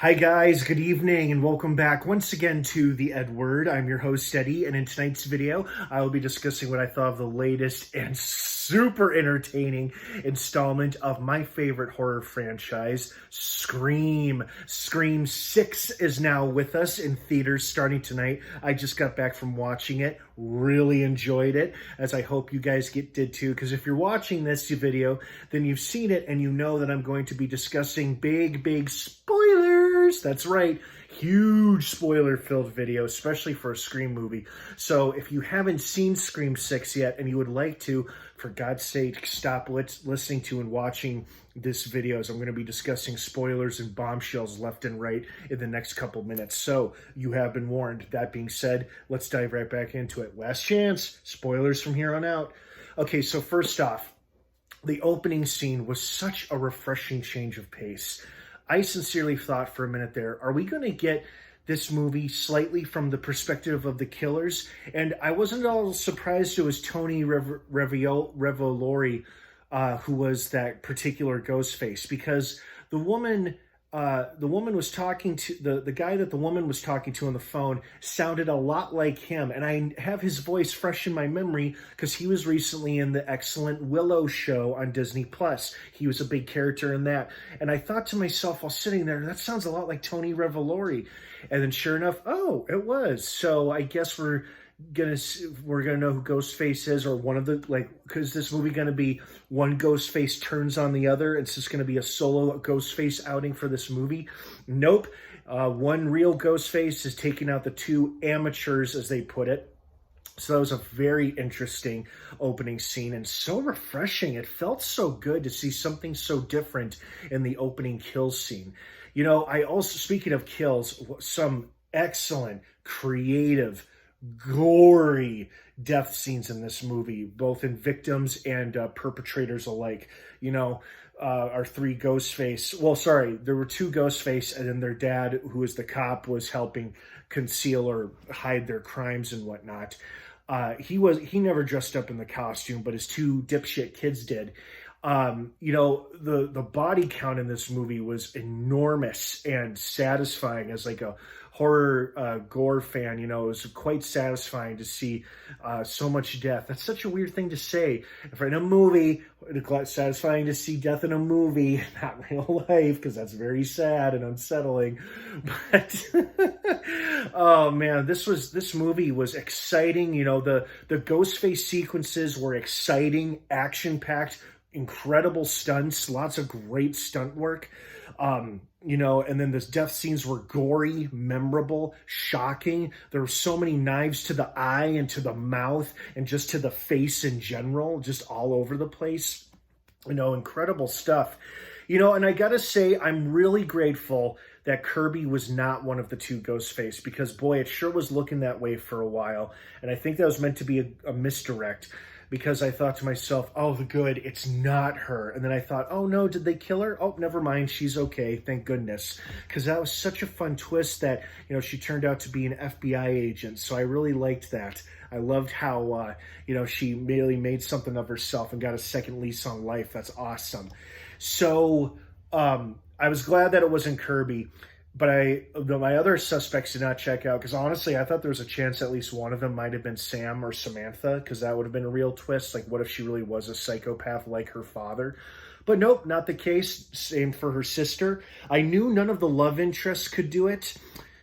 Hi guys, good evening and welcome back once again to the EdWord. I'm your host Eddie, and in tonight's video I will be discussing what I thought of the latest and super entertaining installment of my favorite horror franchise, Scream. Scream 6 is now with us in theaters starting tonight. I just got back from watching it, really enjoyed it, as I hope you guys did too, because if you're watching this video, then you've seen it and you know that I'm going to be discussing big spoilers. That's right, huge spoiler-filled video, especially for a Scream movie. So if you haven't seen Scream 6 yet and you would like to, for God's sake, stop listening to and watching this video, as I'm going to be discussing spoilers and bombshells left and right in the next couple minutes. So you have been warned. That being said, let's dive right back into it. Last chance, spoilers from here on out. Okay, so first off, the opening scene was such a refreshing change of pace. I sincerely thought for a minute there, are we going to get this movie slightly from the perspective of the killers? And I wasn't at all surprised it was Tony Revolori who was that particular Ghostface, because the woman was talking to the guy that the woman was talking to on the phone sounded a lot like him, and I have his voice fresh in my memory because he was recently in the excellent Willow show on Disney Plus. He was a big character in that, and I thought to myself while sitting there, that sounds a lot like Tony Revolori. And then sure enough, oh, it was. So I guess we're gonna know who Ghostface is, or one of the, because this movie gonna be one Ghostface turns on the other. It's just gonna be a solo Ghostface outing for this movie. Nope. One real Ghostface is taking out the two amateurs, as they put it. So that was a very interesting opening scene and so refreshing. It felt so good to see something so different in the opening kill scene. You know, I also, speaking of kills, some excellent, creative, gory death scenes in this movie, both in victims and perpetrators alike. You know, our three Ghostface, well, sorry, there were two Ghostface, and then their dad, who was the cop, was helping conceal or hide their crimes and whatnot. He never dressed up in the costume, but his two dipshit kids did. You know, the body count in this movie was enormous and satisfying. As like a horror gore fan, you know, it was quite satisfying to see so much death. That's such a weird thing to say. If in a movie, it's satisfying to see death in a movie, not real life, because that's very sad and unsettling. But oh man, this movie was exciting. You know, the Ghostface sequences were exciting, action-packed, incredible stunts, lots of great stunt work. You know, and then the death scenes were gory, memorable, shocking. There were so many knives to the eye and to the mouth and just to the face in general, just all over the place. You know, incredible stuff. You know, and I gotta say, I'm really grateful that Kirby was not one of the two Ghostface, because boy, it sure was looking that way for a while. And I think that was meant to be a misdirect, because I thought to myself, oh, the good, it's not her. And then I thought, oh no, did they kill her? Oh, never mind, she's okay, thank goodness. Because that was such a fun twist that, you know, she turned out to be an FBI agent. So I really liked that. I loved how, you know, she really made something of herself and got a second lease on life. That's awesome. So I was glad that it wasn't Kirby. But my other suspects did not check out, because honestly, I thought there was a chance at least one of them might have been Sam or Samantha, because that would have been a real twist. Like, what if she really was a psychopath like her father? But nope, not the case. Same for her sister. I knew none of the love interests could do it.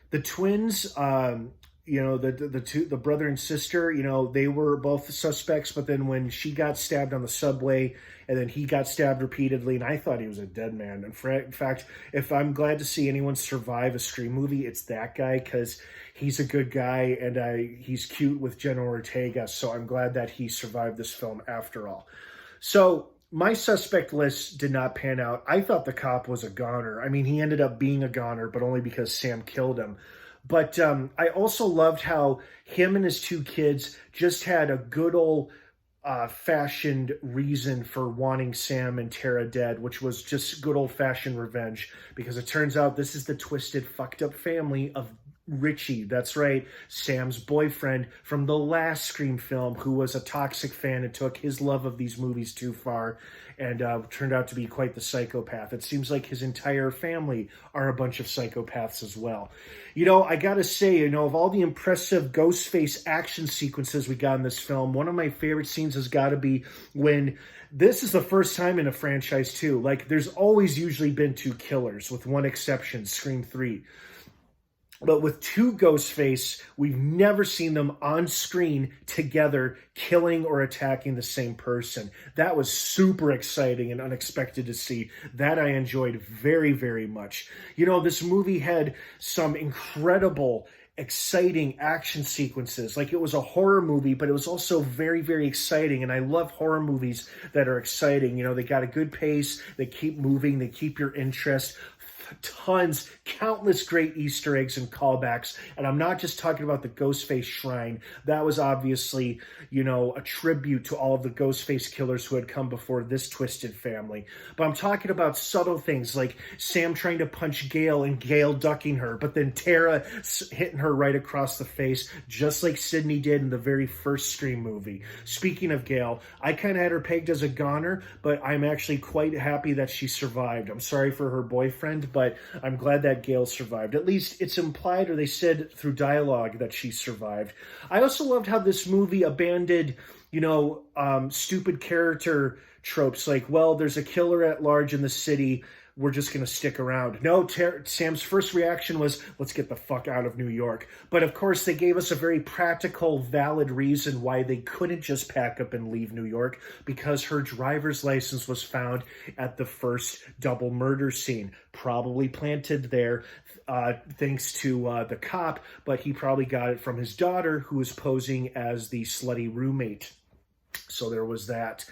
The twins, you know, the brother and sister, you know, they were both suspects. But then when she got stabbed on the subway, and then he got stabbed repeatedly, and I thought he was a dead man. In fact, if I'm glad to see anyone survive a Scream movie, it's that guy, because he's a good guy, and he's cute with Jenna Ortega. So I'm glad that he survived this film after all. So my suspect list did not pan out. I thought the cop was a goner. I mean, he ended up being a goner, but only because Sam killed him. But I also loved how him and his two kids just had a good old fashioned reason for wanting Sam and Tara dead, which was just good old fashioned revenge, because it turns out this is the twisted, fucked up family of Richie, that's right, Sam's boyfriend from the last Scream film, who was a toxic fan and took his love of these movies too far and turned out to be quite the psychopath. It seems like his entire family are a bunch of psychopaths as well. You know, I gotta say, you know, of all the impressive Ghostface action sequences we got in this film, one of my favorite scenes has got to be when this is the first time in a franchise too. Like, there's always usually been two killers, with one exception, Scream 3. But with two Ghostface, we've never seen them on screen together killing or attacking the same person. That was super exciting and unexpected to see. That I enjoyed very, very much. You know, this movie had some incredible, exciting action sequences. Like, it was a horror movie, but it was also very, very exciting. And I love horror movies that are exciting. You know, they got a good pace, they keep moving, they keep your interest. Tons, countless great Easter eggs and callbacks. And I'm not just talking about the Ghostface shrine. That was obviously, you know, a tribute to all of the Ghostface killers who had come before this twisted family. But I'm talking about subtle things like Sam trying to punch Gail and Gail ducking her, but then Tara hitting her right across the face, just like Sidney did in the very first Scream movie. Speaking of Gail, I kind of had her pegged as a goner, but I'm actually quite happy that she survived. I'm sorry for her boyfriend, but I'm glad that Gail survived. At least it's implied, or they said through dialogue, that she survived. I also loved how this movie abandoned, you know, stupid character tropes like, well, there's a killer at large in the city, we're just going to stick around. No, Sam's first reaction was, let's get the fuck out of New York. But of course, they gave us a very practical, valid reason why they couldn't just pack up and leave New York, because her driver's license was found at the first double murder scene, probably planted there thanks to the cop, but he probably got it from his daughter, who was posing as the slutty roommate. So there was that.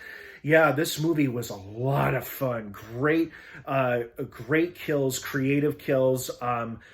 Yeah, this movie was a lot of fun. Great kills, creative kills,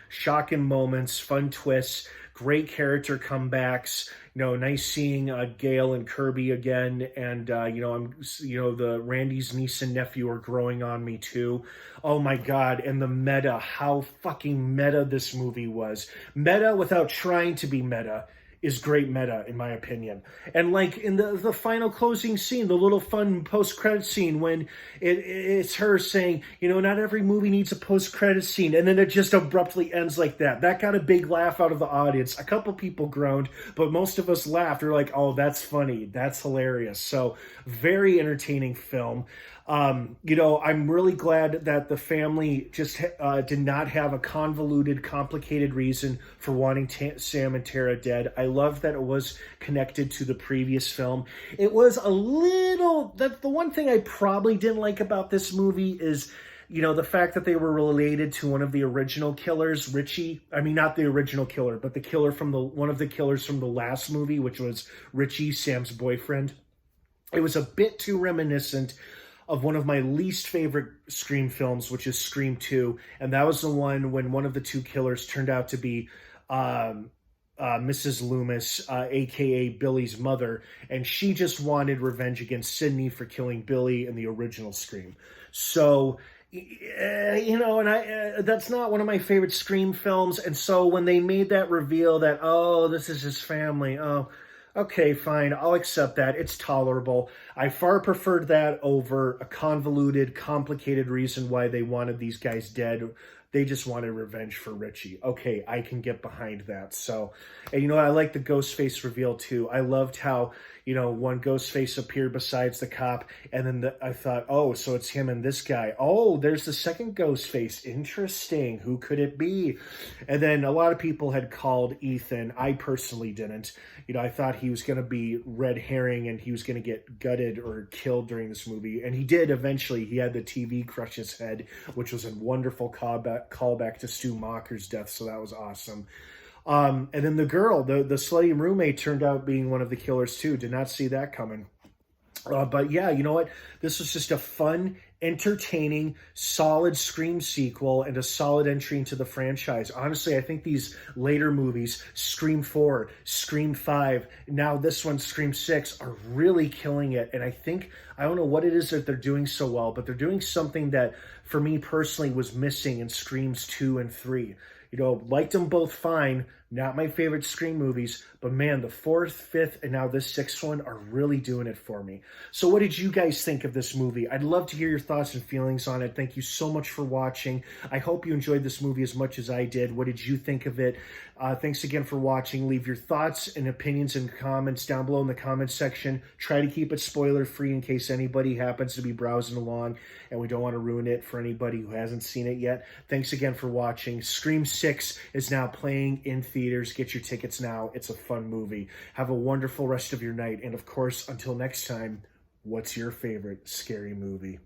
shocking moments, fun twists, great character comebacks. You know, nice seeing Gail and Kirby again, and the Randy's niece and nephew are growing on me too. Oh my God, and the meta, how fucking meta this movie was. Meta without trying to be meta is great meta, in my opinion. And like in the final closing scene, the little fun post-credit scene when it's her saying, you know, not every movie needs a post-credit scene, and then it just abruptly ends like that. That got a big laugh out of the audience. A couple people groaned, but most of us laughed. We're like, oh, that's funny. That's hilarious. So very entertaining film. You know, I'm really glad that the family just did not have a convoluted, complicated reason for wanting Sam and Tara dead. I love that it was connected to the previous film. It was a little... The one thing I probably didn't like about this movie is, you know, the fact that they were related to one of the original killers, Richie. I mean, not the original killer, but the killer from one of the killers from the last movie, which was Richie, Sam's boyfriend. It was a bit too reminiscent of one of my least favorite Scream films, which is Scream 2. And that was the one when one of the two killers turned out to be Mrs. Loomis, a.k.a. Billy's mother. And she just wanted revenge against Sidney for killing Billy in the original Scream. So, you know, and that's not one of my favorite Scream films. And so when they made that reveal that, oh, this is his family, oh, okay, fine, I'll accept that. It's tolerable. I far preferred that over a convoluted, complicated reason why they wanted these guys dead. They just wanted revenge for Richie. Okay, I can get behind that. So, and you know, I like the Ghostface reveal too. I loved how, you know, one Ghostface appeared besides the cop, and then I thought, oh, so it's him and this guy. Oh, there's the second Ghostface. Interesting. Who could it be? And then a lot of people had called Ethan. I personally didn't. You know, I thought he was going to be red herring and he was going to get gutted or killed during this movie. And he did eventually. He had the TV crush his head, which was a wonderful callback to Stu Macher's death. So that was awesome. And then the girl, the slutty roommate, turned out being one of the killers too. Did not see that coming. But yeah, you know what? This was just a fun, entertaining, solid Scream sequel and a solid entry into the franchise. Honestly, I think these later movies, Scream 4, Scream 5, now this one, Scream 6, are really killing it. And I think, I don't know what it is that they're doing so well, but they're doing something that, for me personally, was missing in Screams 2 and 3. Liked them both fine. Not my favorite Scream movies, but man, the fourth, fifth, and now this sixth one are really doing it for me. So what did you guys think of this movie? I'd love to hear your thoughts and feelings on it. Thank you so much for watching. I hope you enjoyed this movie as much as I did. What did you think of it? Thanks again for watching. Leave your thoughts and opinions and comments down below in the comments section. Try to keep it spoiler free in case anybody happens to be browsing along and we don't want to ruin it for anybody who hasn't seen it yet. Thanks again for watching. Scream 6 is now playing in theaters. Get your tickets now. It's a fun movie. Have a wonderful rest of your night. And of course, until next time, what's your favorite scary movie?